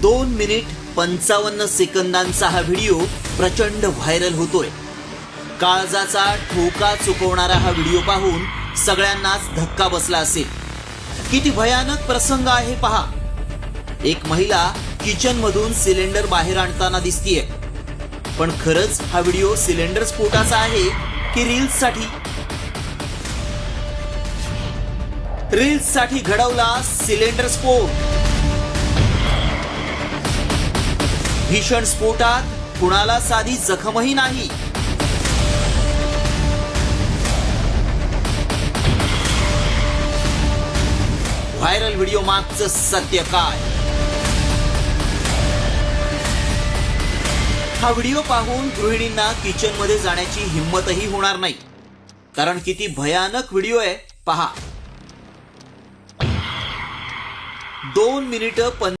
2 minute 55 सेकंदांचा हा video प्रचंड viral होतोय. काळजाचा ठोका चुकवणारा हा व्हिडिओ पाहून सगळ्यांनाच धक्का बसला असेल. किती भयानक प्रसंग आहे पहा. एक महिला किचन मधून सिलेंडर बाहेर आणताना दिसतीये. पण खरंच हा व्हिडिओ सिलेंडर स्फोटाचा आहे की रील्स साठी घडवला सिलेंडर स्फोट. भीषण स्फोटात कुणाला साधी जखमही नाही. व्हायरल व्हिडिओ मागचं सत्य काय? हा व्हिडिओ पाहून गृहिणींना किचन मध्ये जाण्याची हिंमतही होणार नाही. कारण किती भयानक व्हिडिओ आहे पहा. 2 मिनिटं